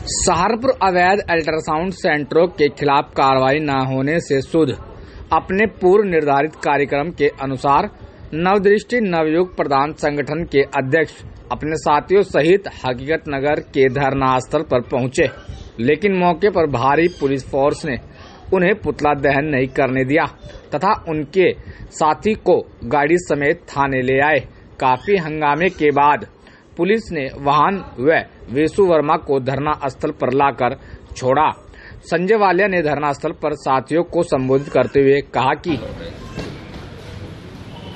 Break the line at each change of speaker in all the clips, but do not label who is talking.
सहारनपुर अवैध अल्ट्रासाउंड सेंटरों के खिलाफ कार्रवाई न होने से सुध अपने पूर्व निर्धारित कार्यक्रम के अनुसार नवदृष्टि नवयुग प्रदान संगठन के अध्यक्ष अपने साथियों सहित हकीकत नगर के धरना स्थल पर पहुंचे, लेकिन मौके पर भारी पुलिस फोर्स ने उन्हें पुतला दहन नहीं करने दिया तथा उनके साथी को गाड़ी समेत थाने ले आए। काफी हंगामे के बाद पुलिस ने वाहन व वेसु वर्मा को धरना स्थल पर लाकर छोड़ा। संजय वालिया ने धरना स्थल पर साथियों को संबोधित करते हुए कहा कि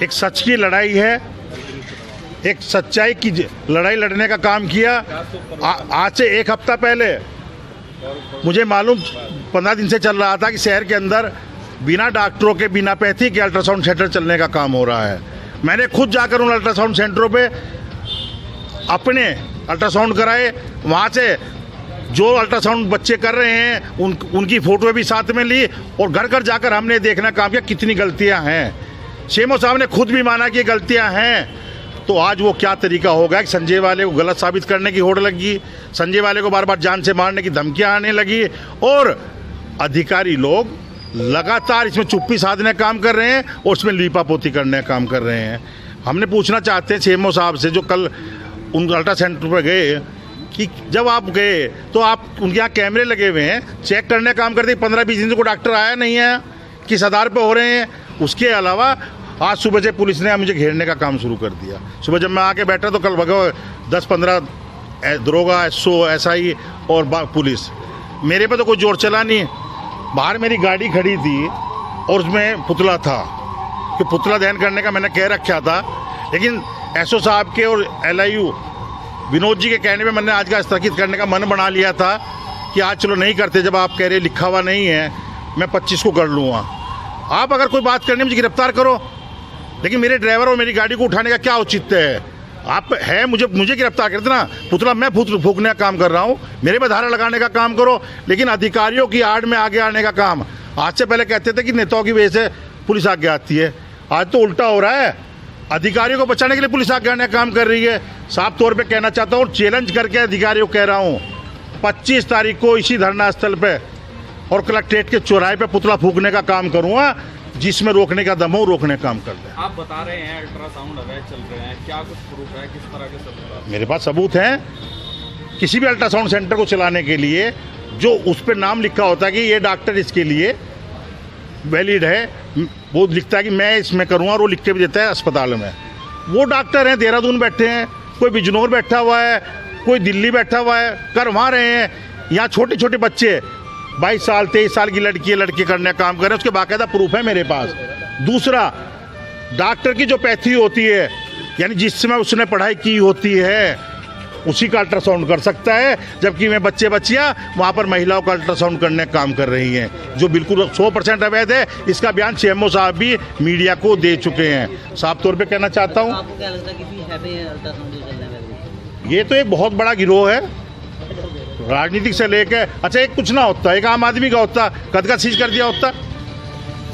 एक सच की लड़ाई है, एक सच्चाई की लड़ाई लड़ने का काम किया। आज से एक हफ्ता पहले मुझे मालूम 15 दिन से चल रहा था कि शहर के अंदर बिना डॉक्टरों के बिना पैथी के अल्ट्रासाउंड सेंटर चलने का काम हो रहा है। मैंने खुद जाकर उन अल्ट्रासाउंड सेंटरों पे अपने अल्ट्रासाउंड कराए। वहाँ से जो अल्ट्रासाउंड बच्चे कर रहे हैं उनकी फोटो भी साथ में ली और घर घर जाकर हमने देखना काम किया कितनी गलतियाँ हैं। सीएमओ साहब ने खुद भी माना कि गलतियाँ हैं। तो आज वो क्या तरीका होगा कि संजय वाले को गलत साबित करने की होड़ लगी, संजय वाले को बार बार जान से मारने की धमकियाँ आने लगी और अधिकारी लोग लगातार इसमें चुप्पी साधने काम कर रहे हैं और उसमें लीपापोती करने का काम कर रहे हैं। हमने पूछना चाहते हैं सीएमओ साहब से जो कल उन अल्ट्रा सेंटर पर गए कि जब आप गए तो आप उनके यहाँ कैमरे लगे हुए हैं, चेक करने का काम करते 15-20 दिन से कोई डॉक्टर आया नहीं है, किस आधार पर हो रहे हैं। उसके अलावा आज सुबह से पुलिस ने मुझे घेरने का काम शुरू कर दिया। सुबह जब मैं आके बैठा तो कल भगव 10-15 दरोगा, एसओ, एसआई और पुलिस, मेरे पे तो कोई जोर चला नहीं। बाहर मेरी गाड़ी खड़ी थी और उसमें पुतला था कि पुतला दहन करने का मैंने कह रखा था, लेकिन एसओ साहब के और एलआईयू विनोद जी के कहने पे मैंने आज का स्थगित करने का मन बना लिया था कि आज चलो नहीं करते। जब आप कह रहे लिखा हुआ नहीं है, मैं 25 को कर लूँगा। आप अगर कोई बात करनी मुझे गिरफ्तार करो, लेकिन मेरे ड्राइवर और मेरी गाड़ी को उठाने का क्या औचित्य है? आप है मुझे गिरफ्तार कर देना, पुतला मैं फूकने का काम कर रहा हूँ, मेरे पे धारा लगाने का काम करो, लेकिन अधिकारियों की आड़ में आगे आने का काम। आज से पहले कहते थे कि नेताओं की वजह से पुलिस आगे आती है, आज तो उल्टा हो रहा है। अधिकारियों को बचाने के लिए पुलिस आगे आने का काम कर रही है। साफ तौर पे कहना चाहता हूँ, चैलेंज करके अधिकारियों को कह रहा हूँ, 25 तारीख को इसी धरना स्थल पे और कलेक्ट्रेट के चौराहे पे पुतला फूकने का काम करूँगा। जिसमें रोकने का दम हो रोकने का काम कर दें।
आप बता रहे हैं अल्ट्रासाउंड अवैध चल रहे हैं, क्या कुछ प्रूफ है, किस तरह के सबूत?
मेरे पास सबूत हैं। किसी भी अल्ट्रासाउंड सेंटर को चलाने के लिए जो उस पर नाम लिखा होता है कि ये डॉक्टर इसके लिए वैलिड है, वो लिखता है कि मैं इसमें करूँगा और वो लिख के भी देता है अस्पताल में। वो डॉक्टर हैं देहरादून बैठे हैं, कोई बिजनौर बैठा हुआ है, कोई दिल्ली बैठा हुआ है, कर वहाँ रहे हैं। यहाँ छोटे छोटे बच्चे 22 साल 23 साल की लड़के करने का काम कर रहे हैं, उसके बाकायदा प्रूफ है मेरे पास। दूसरा, डॉक्टर की जो पैथी होती है, यानी जिस समय उसने पढ़ाई की होती है उसी का अल्ट्रासाउंड कर सकता है, जबकि मैं बच्चियाँ वहाँ पर महिलाओं का अल्ट्रासाउंड करने का काम कर रही हैं, जो बिल्कुल 100% अवैध है। इसका बयान सीएमओ साहब भी मीडिया को दे चुके हैं। साफ तौर पे कहना चाहता हूँ,
आपको क्या लगता है कि अल्ट्रासाउंड जो चल रहा है
ये तो एक बहुत बड़ा गिरोह है, राजनीतिक से लेकर। अच्छा, एक कुछ ना होता, एक आम आदमी का होता, कद सीज कर दिया होता।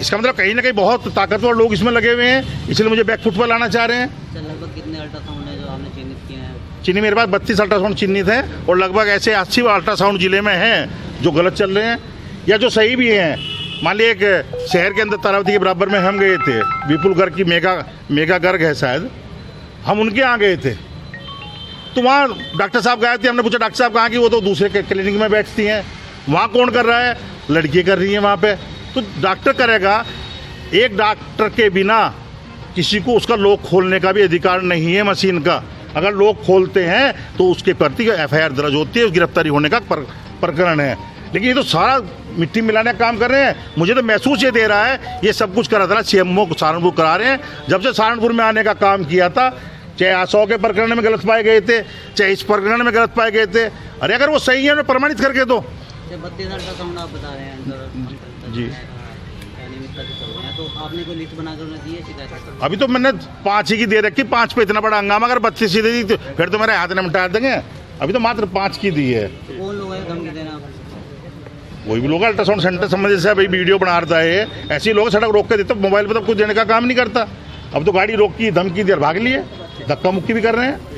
इसका मतलब कहीं ना कहीं बहुत ताकतवर लोग इसमें लगे हुए हैं, इसलिए मुझे बैकफुट पर लाना चाह रहे हैं।
लगभग कितने अल्ट्रासाउंड है जो आपने चिन्हित किए हैं?
चीनी मेरे पास 32 अल्ट्रासाउंड चिन्हित हैं और लगभग ऐसे 80 अल्ट्रासाउंड जिले में हैं जो गलत चल रहे हैं या जो सही भी हैं। मान लिया एक शहर के अंदर तारावती के बराबर में हम गए थे, विपुल गर्ग की मेगा गर्ग है शायद, हम उनके यहाँ गए थे तो वहाँ डॉक्टर साहब गए थे। हमने पूछा डॉक्टर साहब कहाँ की, वो तो दूसरे क्लिनिक में बैठती हैं। वहाँ कौन कर रहा है? लड़कियाँ कर रही हैं वहाँ पे। तो डॉक्टर करेगा, एक डॉक्टर के बिना किसी को उसका लॉक खोलने का भी अधिकार नहीं है मशीन का। अगर लोग खोलते हैं तो उसके प्रति FIR दर्ज होती है, गिरफ्तारी होने का प्रकरण है। लेकिन ये तो सारा मिट्टी मिलाने का काम कर रहे हैं। मुझे तो महसूस ये दे रहा है ये सब कुछ करा था सीएमओ को सहारनपुर करा रहे हैं। जब से सहारनपुर में आने का काम किया था, चाहे आसो के प्रकरण में गलत पाए गए थे, चाहे इस प्रकरण में गलत पाए गए थे। अरे अगर वो सही है उन्हें प्रमाणित करके दो।
32 अल्ट्रासाउंड आप बता रहे हैं
जी,
तो आपने कोई लिस्ट बनाकर उन्हें दी है शिकायत?
अभी तो मैंने 5 ही की दे रखी, 5 पे इतना बड़ा हंगामा। अगर 32 ही दे दी तो फिर तो मेरे हाथ में मिटा देंगे। अभी तो मात्र 5 की दी है।
कौन लोग हैं धमकी देना?
वही भी लोग अल्ट्रासाउंड सेंटर संबंधित से भाई वीडियो बना रहा है, ऐसे ही लोग सड़क रोक के देते, मोबाइल पर तो कुछ देने का काम नहीं करता। अब तो गाड़ी रोक की धमकी दे भाग लिए, धक्का मुक्की भी कर रहे हैं।